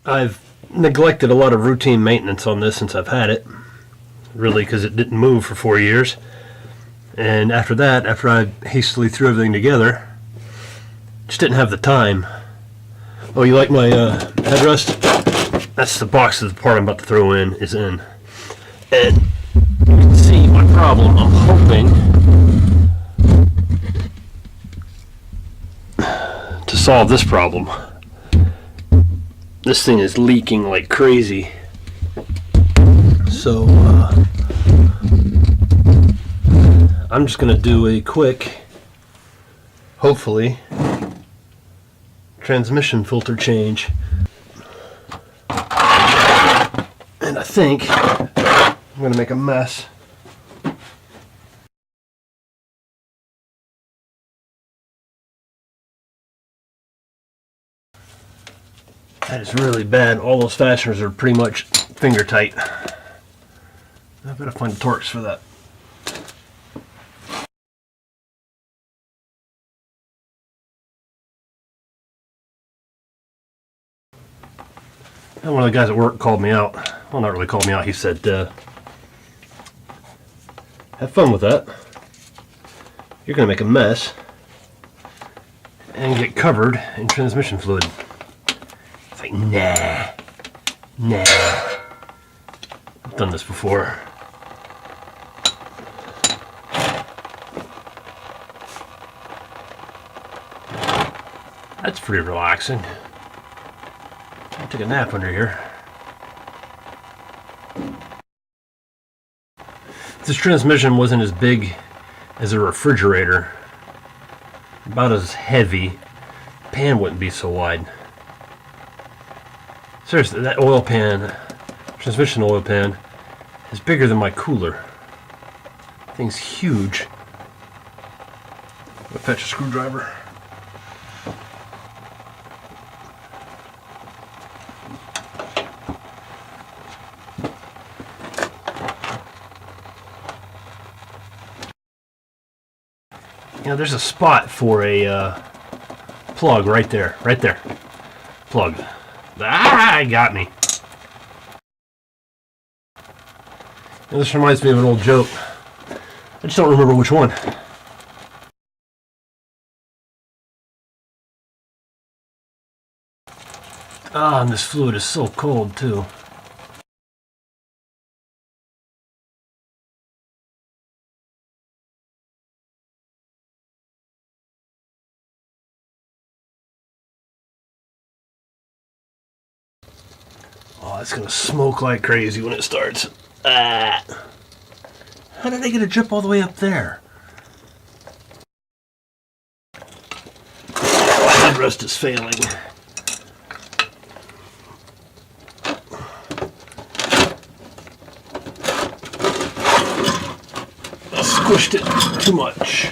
I've neglected a lot of routine maintenance on this since I've had it, really, because it didn't move for 4 years. And after that, after I hastily threw everything together, just didn't have the time. Oh, you like my headrest? That's the box that the part I'm about to throw in is in. And you can see my problem. I'm hoping to solve this problem. This thing is leaking like crazy. So I'm just going to do a quick, hopefully, transmission filter change. And I think I'm going to make a mess. That is really bad. All those fasteners are pretty much finger tight. I better find the Torx for that. And one of the guys at work called me out. Well, not really called me out. He said, have fun with that. You're going to make a mess and get covered in transmission fluid. It's like, nah. I've done this before. That's pretty relaxing. I'll take a nap under here. This transmission wasn't as big as a refrigerator, about as heavy. The pan wouldn't be so wide. Seriously, that oil pan, transmission oil pan, is bigger than my cooler. Thing's huge. I'll fetch a screwdriver. You know, there's a spot for a plug right there. Plug. Ah, it got me. And this reminds me of an old joke. I just don't remember which one. Ah, and this fluid is so cold too. Oh, it's gonna smoke like crazy when it starts. Ah. How did I get a drip all the way up there? My headrest is failing. I squished it too much.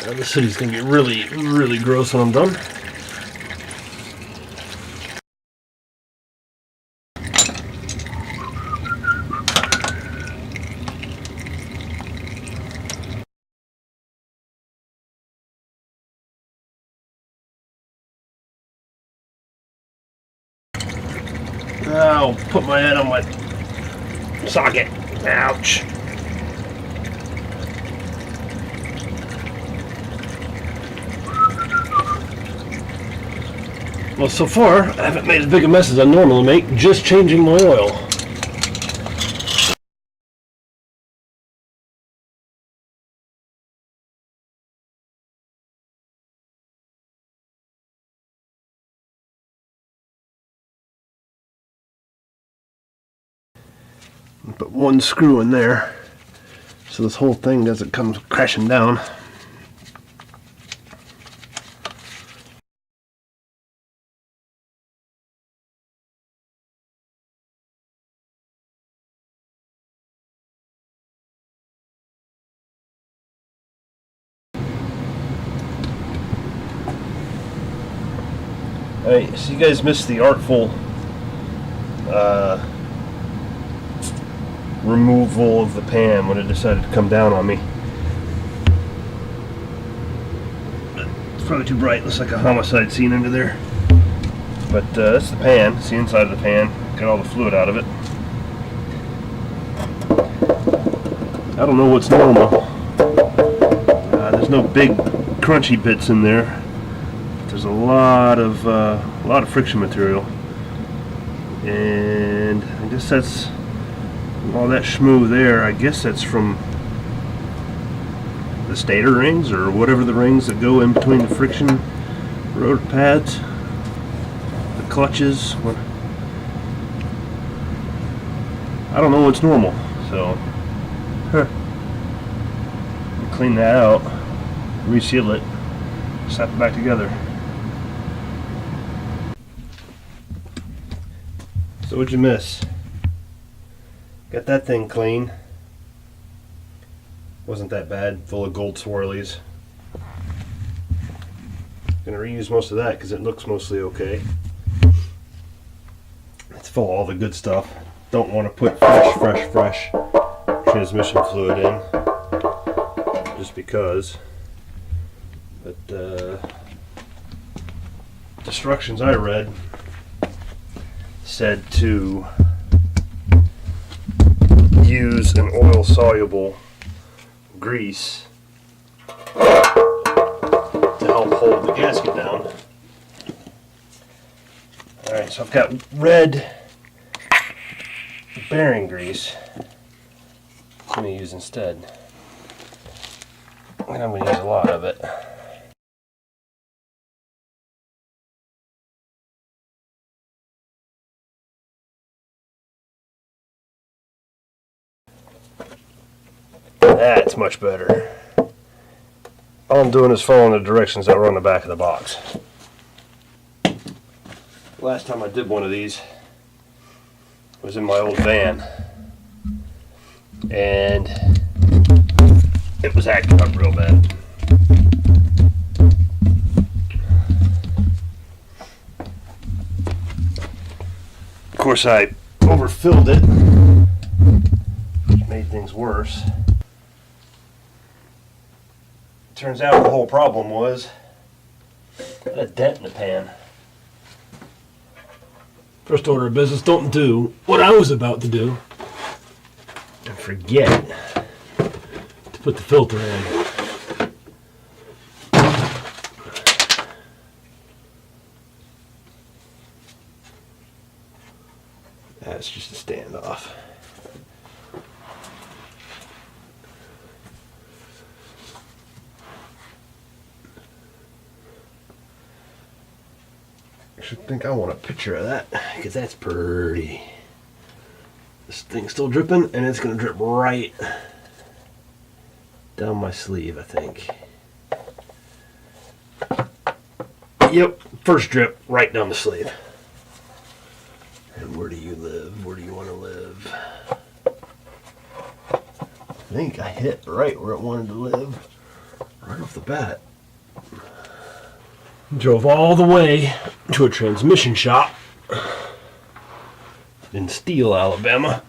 Now the city's going to get really gross when I'm done. I'll put my head on my socket. Ouch. Well, so far, I haven't made as big a mess as I normally make, just changing my oil. Put one screw in there, so this whole thing doesn't come crashing down. Alright, so you guys missed the artful removal of the pan when it decided to come down on me. It's probably too bright. Looks like a homicide scene under there. But that's the pan. It's the inside of the pan. Got all the fluid out of it. I don't know what's normal. There's no big crunchy bits in there. There's a lot of friction material, and I guess that's all that schmoo there. I guess that's from the stator rings or whatever the rings that go in between the friction rotor pads, the clutches. I don't know what's normal, so clean that out, reseal it, slap it back together. So what'd you miss? Got that thing clean. Wasn't that bad, full of gold swirlies. Gonna reuse most of that because it looks mostly okay. It's full of all the good stuff. Don't want to put fresh transmission fluid in just because. But instructions I read said to use an oil soluble grease to help hold the gasket down. Alright, so I've got red bearing grease I'm going to use instead. And I'm going to use a lot of it. That's much better. All I'm doing is following the directions that were on the back of the box. Last time I did one of these was in my old van, and it was acting up real bad. Of course, I overfilled it, which made things worse. Turns out the whole problem was I had a dent in the pan. First order of business, don't do what I was about to do and forget to put the filter in. That's just a standoff. I think I want a picture of that because that's pretty. This thing's still dripping, and it's going to drip right down my sleeve, I think. Yep, first drip right down the sleeve. And where do you live? Where do you want to live? I think I hit right where it wanted to live right off the bat. Drove all the way to a transmission shop in Steele, Alabama.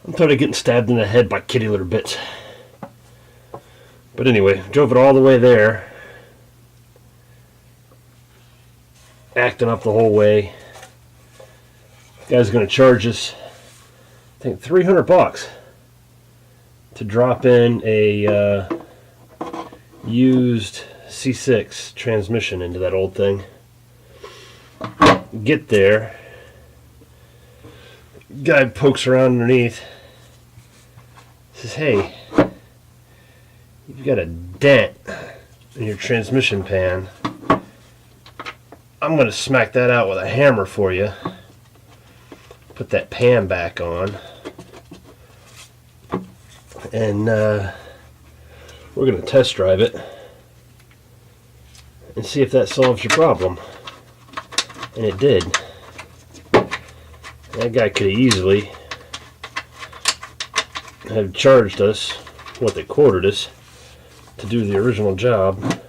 I'm tired of getting stabbed in the head by kitty litter bits. But anyway, drove it all the way there, acting up the whole way. Guy's going to charge us, I think, $300 to drop in a used C6 transmission into that old thing. Get there, guy pokes around underneath, says, "Hey, you've got a dent in your transmission pan. I'm going to smack that out with a hammer for you. Put that pan back on, and we're going to test drive it and see if that solves your problem." And it did. That guy could have easily have charged us what they quoted us to do the original job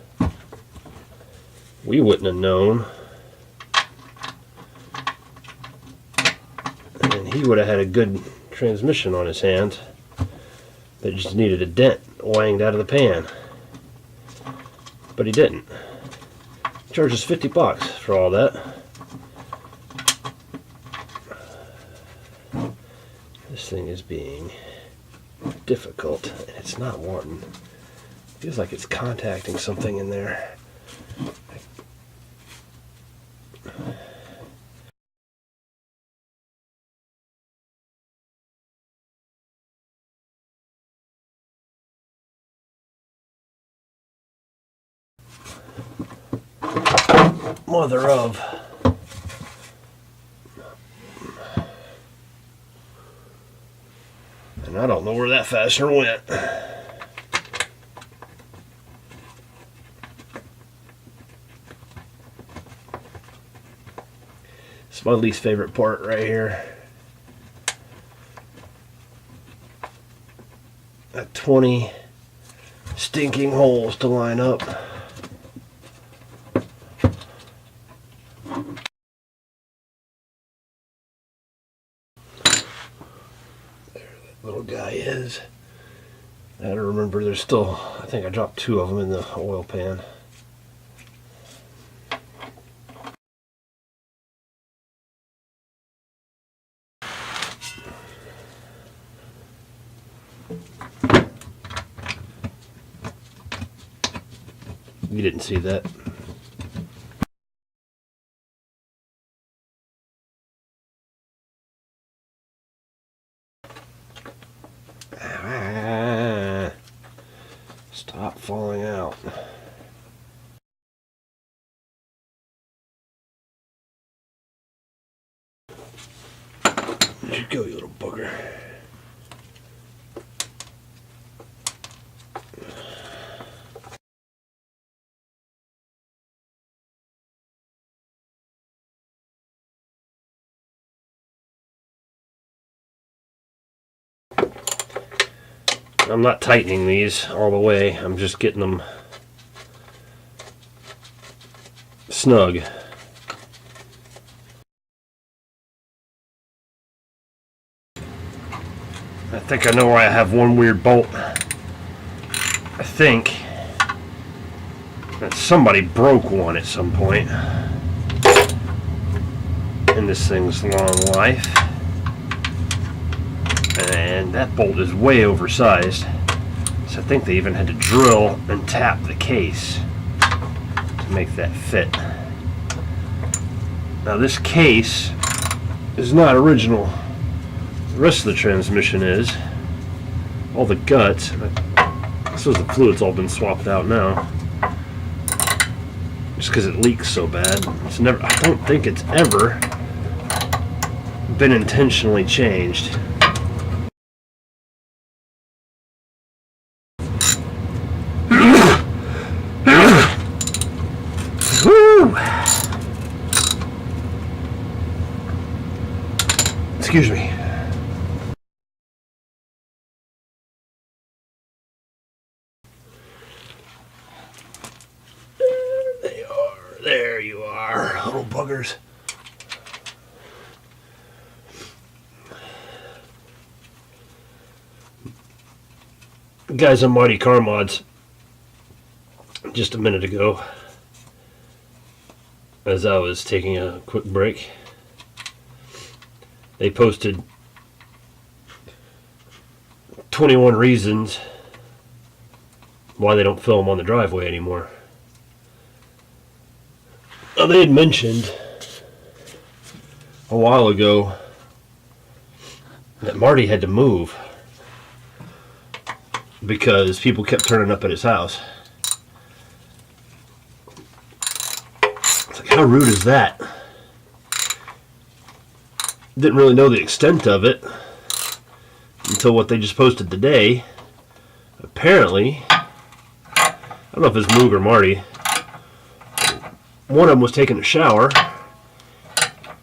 we wouldn't have known. And he would have had a good transmission on his hands. That just needed a dent wanged out of the pan. But he didn't. He charges $50 for all that. This thing is being difficult, and it's not wanting. Feels like it's contacting something in there. Mother of. And I don't know where that fastener went. It's my least favorite part right here. Got 20 stinking holes to line up. Little guy is. I gotta remember there's still, I think I dropped 2 of them in the oil pan. You didn't see that. Stop falling out. Where'd you go, you little bugger? I'm not tightening these all the way, I'm just getting them snug. I think I know where I have one weird bolt. I think that somebody broke one at some point in this thing's long life. And that bolt is way oversized, so I think they even had to drill and tap the case to make that fit. Now this case is not original. The rest of the transmission is. All the guts, I suppose the fluid's all been swapped out now. Just because it leaks so bad. It's never, I don't think it's ever been intentionally changed. Excuse me. There they are. There you are, little buggers. Guys on Mighty Car Mods just a minute ago, as I was taking a quick break, they posted 21 reasons why they don't film on the driveway anymore. Now, they had mentioned a while ago that Marty had to move because people kept turning up at his house. It's like, how rude is that? Didn't really know the extent of it until what they just posted today. Apparently, I don't know if it's Moog or Marty, one of them was taking a shower,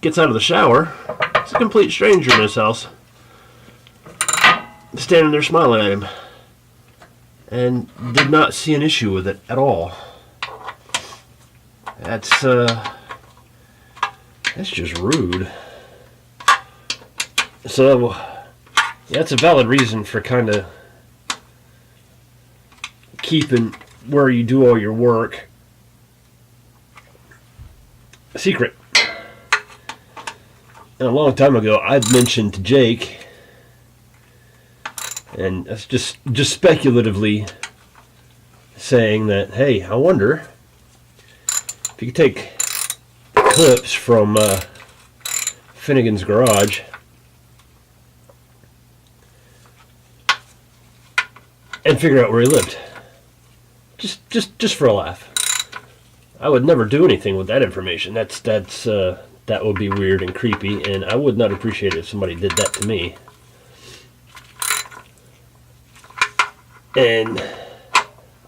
gets out of the shower, it's a complete stranger in his house, standing there smiling at him, and did not see an issue with it at all. That's just rude. So, yeah, that's a valid reason for kind of keeping where you do all your work secret. And a long time ago, I'd mentioned to Jake, and that's just speculatively saying that, hey, I wonder if you could take clips from Finnegan's Garage and figure out where he lived. Just for a laugh. I would never do anything with that information. That would be weird and creepy, and I would not appreciate it if somebody did that to me. And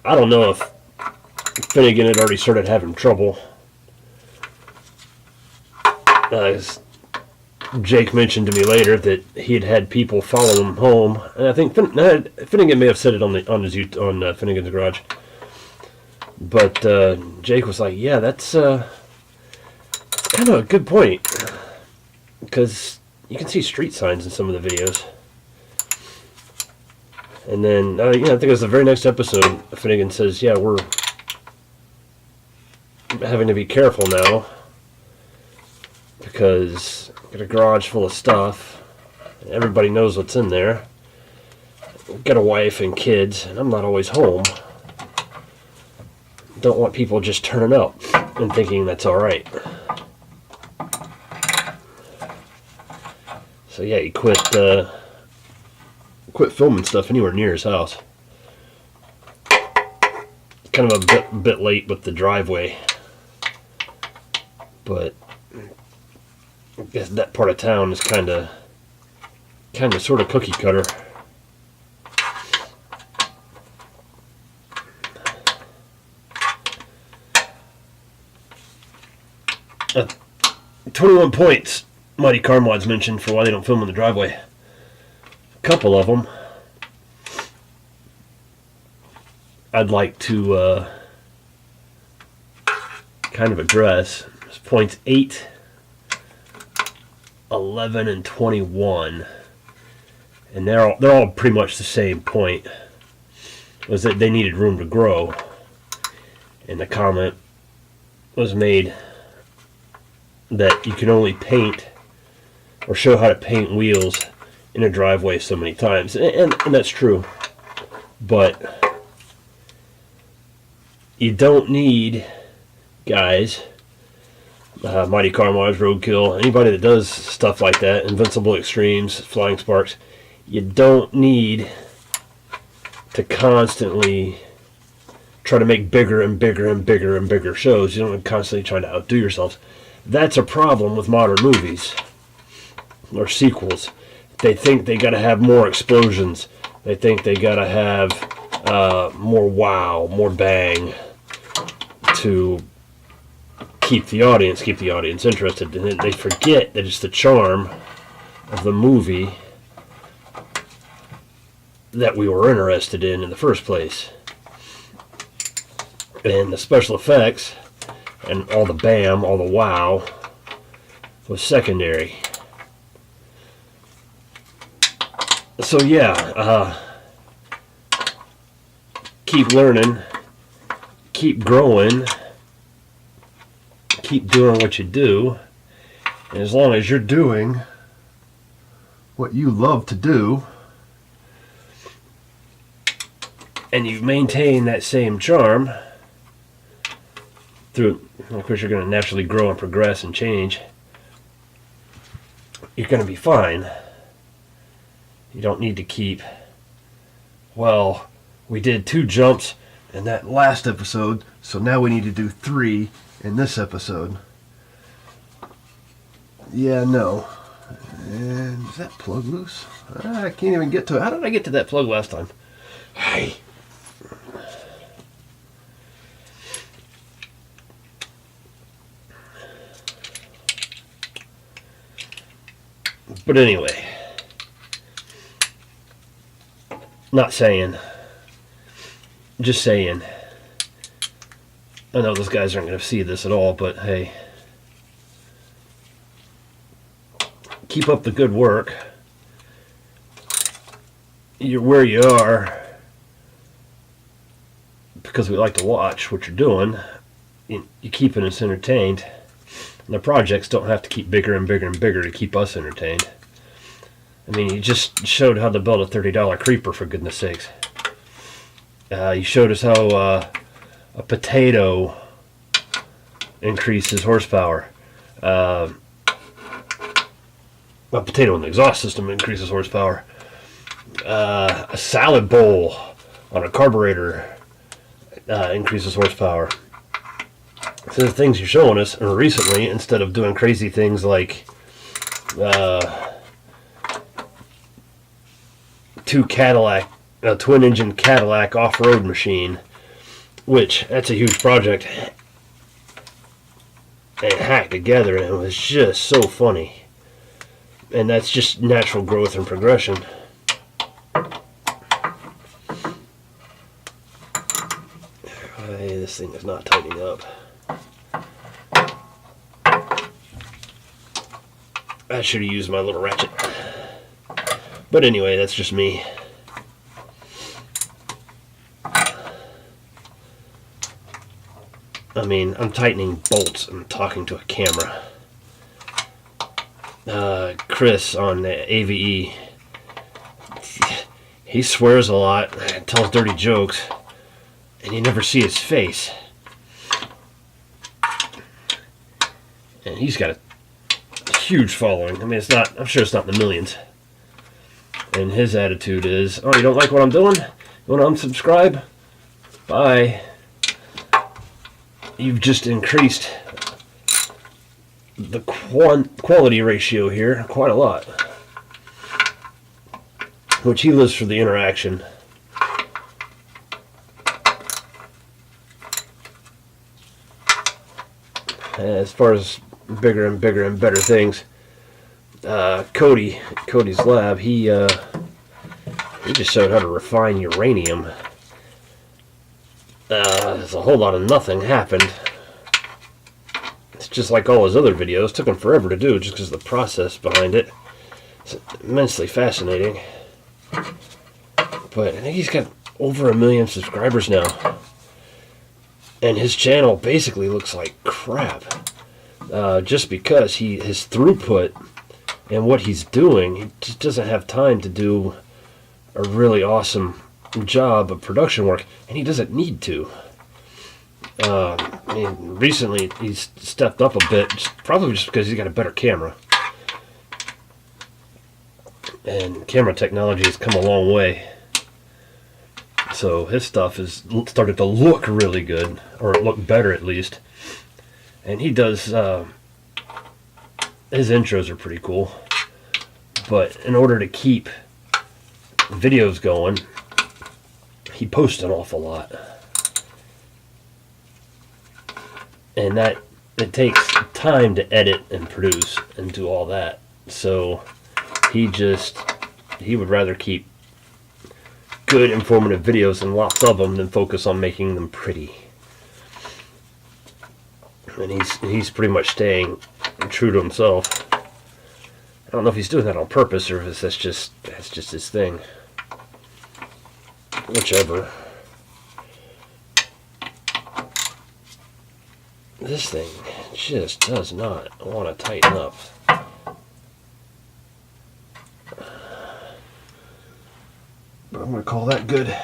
I don't know if Finnegan had already started having trouble. Jake mentioned to me later that he had people follow him home, and I think Finnegan may have said it on Finnegan's Garage. But Jake was like, "Yeah, that's kind of a good point, because you can see street signs in some of the videos." And then, I think it was the very next episode, Finnegan says, "Yeah, we're having to be careful now because we've got a garage full of stuff. Everybody knows what's in there. We've got a wife and kids, and I'm not always home. Don't want people just turning up and thinking that's all right." So yeah, he quit filming stuff anywhere near his house. Kind of a bit late with the driveway, but I guess that part of town is kind of sort of cookie cutter. 21 points Mighty Car Mods mentioned for why they don't film in the driveway. A couple of them I'd like to kind of address. It's points 8, 11, and 21. And they're all pretty much the same point. Was that they needed room to grow. And the comment was made that you can only paint or show how to paint wheels in a driveway so many times. And that's true. But you don't need, guys, Mighty Car Mods, Roadkill, anybody that does stuff like that, Invincible Extremes, Flying Sparks, you don't need to constantly try to make bigger and bigger and bigger and bigger shows. You don't constantly trying to outdo yourselves. That's a problem with modern movies or sequels. They think they got to have more explosions. They think they got to have more wow, more bang to keep the audience interested. And then they forget that it's the charm of the movie that we were interested in the first place. And the special effects and all the bam, all the wow was secondary. So yeah, keep learning, keep growing, keep doing what you do, and as long as you're doing what you love to do and you maintain that same charm through, of course, you're going to naturally grow and progress and change. You're going to be fine. You don't need to keep, well, we did 2 jumps in that last episode, so now we need to do 3 in this episode. Yeah, no. And is that plug loose? I can't even get to it. How did I get to that plug last time? Hey. But anyway, not saying, just saying, I know those guys aren't going to see this at all, but hey, keep up the good work. You're where you are because we like to watch what you're doing. You're keeping us entertained. And the projects don't have to keep bigger and bigger and bigger to keep us entertained. I mean, you just showed how to build a $30 creeper, for goodness sakes. You showed us how a potato increases horsepower. A potato in the exhaust system increases horsepower. A salad bowl on a carburetor increases horsepower. So the things you're showing us recently, instead of doing crazy things like twin engine Cadillac off-road machine, which that's a huge project, and hacked together, and it was just so funny. And that's just natural growth and progression. Hey, this thing is not tightening up. I should have used my little ratchet. But anyway, that's just me. I mean, I'm tightening bolts and talking to a camera. Chris on the AVE, he swears a lot, tells dirty jokes, and you never see his face. And he's got a huge following. I mean, I'm sure it's not in the millions. And his attitude is, oh, you don't like what I'm doing? You want to unsubscribe? Bye. You've just increased the quality ratio here quite a lot. Which he lives for the interaction. As far as bigger and bigger and better things, Cody's lab, he just showed how to refine uranium. There's a whole lot of nothing happened. It's just like all his other videos. Took him forever to do just because of the process behind it. It's immensely fascinating. But I think he's got over 1 million subscribers now. And his channel basically looks like crap. Just because his throughput and what he's doing, he just doesn't have time to do a really awesome job of production work, and he doesn't need to. I mean, recently he's stepped up a bit, probably just because he's got a better camera. And camera technology has come a long way. So his stuff has started to look really good, or look better at least. And he does, his intros are pretty cool. But in order to keep videos going, he posts an awful lot. And that, it takes time to edit and produce and do all that. So he would rather keep good informative videos and lots of them than focus on making them pretty. And he's pretty much staying true to himself. I don't know if he's doing that on purpose or if that's just his thing. Whichever. This thing just does not want to tighten up. But I'm going to call that good.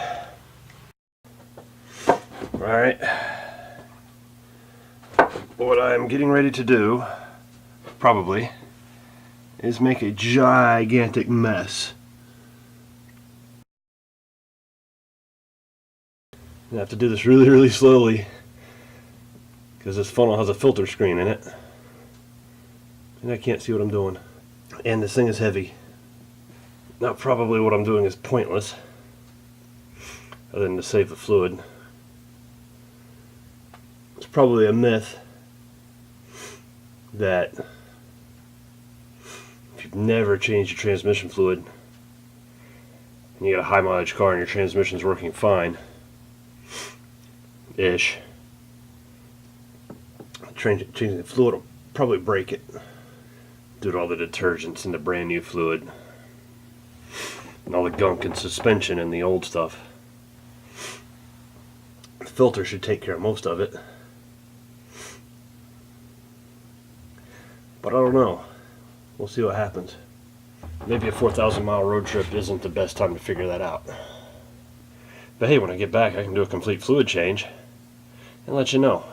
Alright. What I'm getting ready to do, probably, is make a gigantic mess. I have to do this really, really slowly because this funnel has a filter screen in it and I can't see what I'm doing. And this thing is heavy. Now probably what I'm doing is pointless other than to save the fluid. It's probably a myth that if you've never changed your transmission fluid and you got a high mileage car and your transmission's working fine ish, changing the fluid will probably break it due to all the detergents and the brand new fluid and all the gunk and suspension and the old stuff. The filter should take care of most of it, but I don't know. We'll see what happens. Maybe a 4,000-mile road trip isn't the best time to figure that out. But hey, when I get back, I can do a complete fluid change and let you know.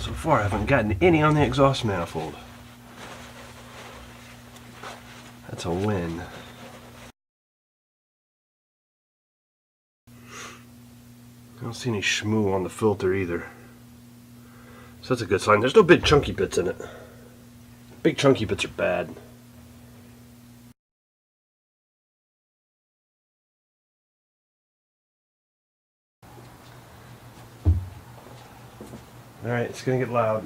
So far, I haven't gotten any on the exhaust manifold. That's a win. I don't see any schmoo on the filter either. So that's a good sign. There's no big chunky bits in it. Big chunky bits are bad. Alright, it's gonna get loud.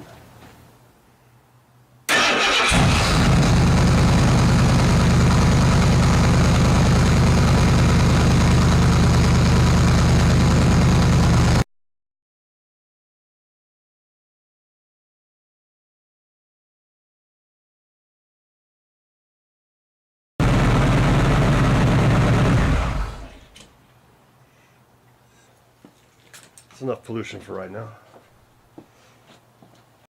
It's enough pollution for right now.